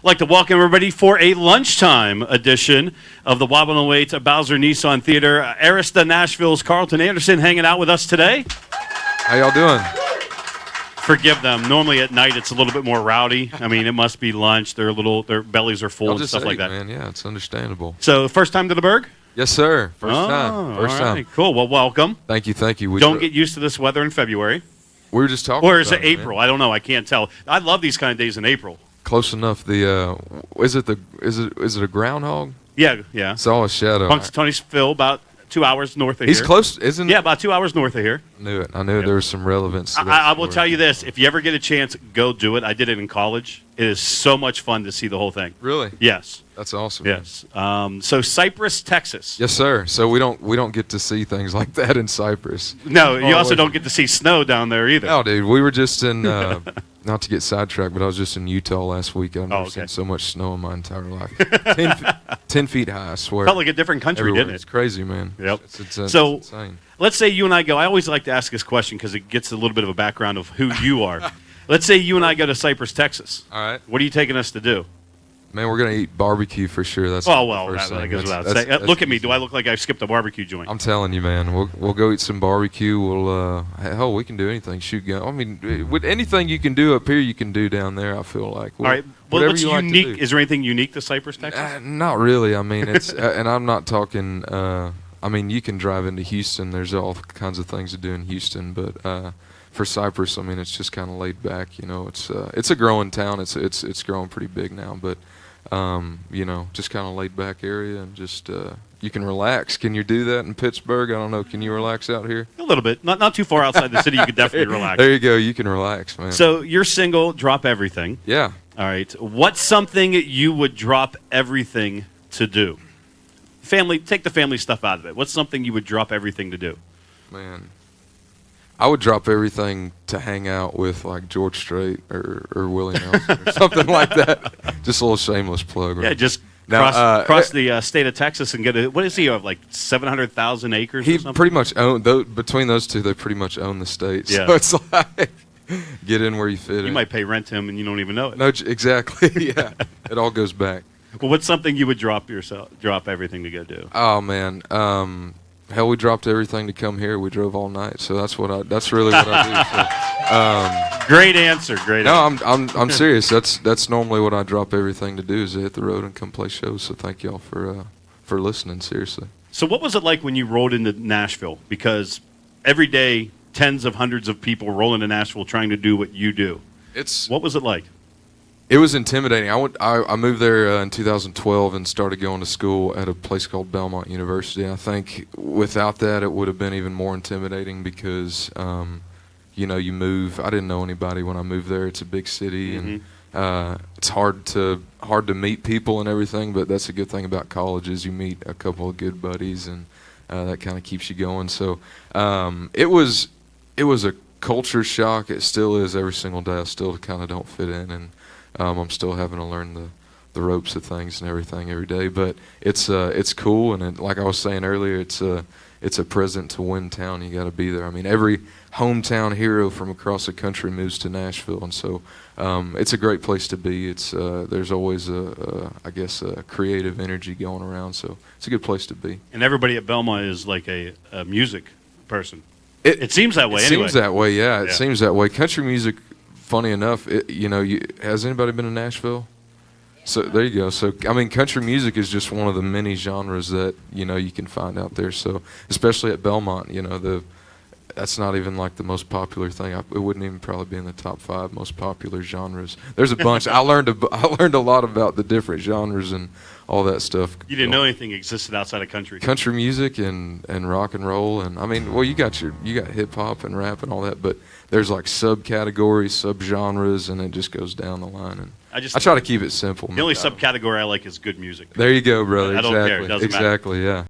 I'd like to welcome everybody for a lunchtime edition of the Y108 Bowser Nissan Theater. Arista Nashville's Carlton Anderson hanging out with us today. How y'all doing? Forgive them. Normally at night it's a little bit more rowdy. I mean, it must be lunch. Their bellies are full and stuff like that. Man, yeah, it's understandable. So, first time to the Berg? Yes, sir. First time. First time. Cool. Well, welcome. Thank you. Thank you. Don't get used to this weather in February. We were just talking. Or is about it April? Man. I don't know. I can't tell. I love these kind of days in April. Close enough. Is it a groundhog? Yeah, yeah. It's all a shadow. Punxsutawney's Phil, about 2 hours north of He's here. He's close, isn't? Yeah, about 2 hours north of here. I knew there was some relevance to that I will tell you this. If you ever get a chance, go do it. I did it in college. It is so much fun to see the whole thing. Really? Yes. That's awesome. Yes. So Cypress, Texas. Yes, sir. So we don't get to see things like that in Cypress. No, you also don't get to see snow down there either. No, dude. We were just in, not to get sidetracked, but I was just in Utah last week. I've never seen so much snow in my entire life. 10 feet high, I swear. Felt like a different country, Everywhere. didn't it? It's crazy, man. Yep. It's so insane. Let's say you and I go. I always like to ask this question because it gets a little bit of a background of who you are. Let's say you and I go to Cypress, Texas. All right. What are you taking us to do? Man, we're going to eat barbecue for sure. That's well, that goes without saying. Look at me. Do I look like I skipped a barbecue joint? I'm telling you, man. We'll go eat some barbecue. Hell, we can do anything. Shoot gun. I mean, with anything you can do up here, you can do down there. I feel like. All right. Well, what's unique? Like is there anything unique to Cypress, Texas? Not really. I mean, it's and I'm not talking. I mean, you can drive into Houston. There's all kinds of things to do in Houston, but for Cypress, I mean, it's just kind of laid back. You know, it's a growing town. It's growing pretty big now, but. You know, just kind of laid back area and just you can relax. Can you do that in Pittsburgh? I don't know. Can you relax out here? A little bit. Not too far outside the city. You could definitely relax. There you go. You can relax, man. So you're single. Drop everything. Yeah. All right. What's something you would drop everything to do? Family. Take the family stuff out of it. What's something you would drop everything to do? Man. I would drop everything to hang out with like George Strait or Willie Nelson or something like that. Just a little shameless plug. Right? Yeah, just cross the state of Texas and get what is he of like 700,000 acres? He or something? pretty much between those two, they pretty much own the state. Yeah. So it's like get in where you fit in. You might pay rent to him and you don't even know it. No, exactly. Yeah, it all goes back. Well, what's something you would drop everything to go do? Oh man. Hell, we dropped everything to come here. We drove all night, so that's really what I do. So, great answer. No, I'm serious. That's normally what I drop everything to do is to hit the road and come play shows. So thank y'all for listening. Seriously. So what was it like when you rolled into Nashville? Because every day, tens of hundreds of people roll into Nashville trying to do what you do. What was it like? It was intimidating. I moved there in 2012 and started going to school at a place called Belmont University. I think without that, it would have been even more intimidating because, you know, you move. I didn't know anybody when I moved there. It's a big city, and it's hard to meet people and everything. But that's a good thing about college is you meet a couple of good buddies, and that kind of keeps you going. So it was a culture shock. It still is every single day. I still kind of don't fit in, and I'm still having to learn the ropes of things and everything every day, but it's cool, and like I was saying earlier, it's a present to win town. You got to be there. I mean, every hometown hero from across the country moves to Nashville, and so it's a great place to be. There's always I guess a creative energy going around, so it's a good place to be. And everybody at Belmont is like a music person. It seems that way. It seems that way. Yeah, it yeah. seems that way. Country music. Funny enough, has anybody been to Nashville? So there you go. So I mean, country music is just one of the many genres that you can find out there. So especially at Belmont, that's not even like the most popular thing. It wouldn't even probably be in the top 5 most popular genres. There's a bunch. I learned a lot about the different genres and all that stuff. You didn't know anything existed outside of country. Country music and rock and roll, and I mean, well, you got hip hop and rap and all that, but there's like subcategories, subgenres, and it just goes down the line. And I try to keep it simple. The only subcategory I like is good music. There you go, brother. I don't care. It doesn't matter. Exactly, yeah.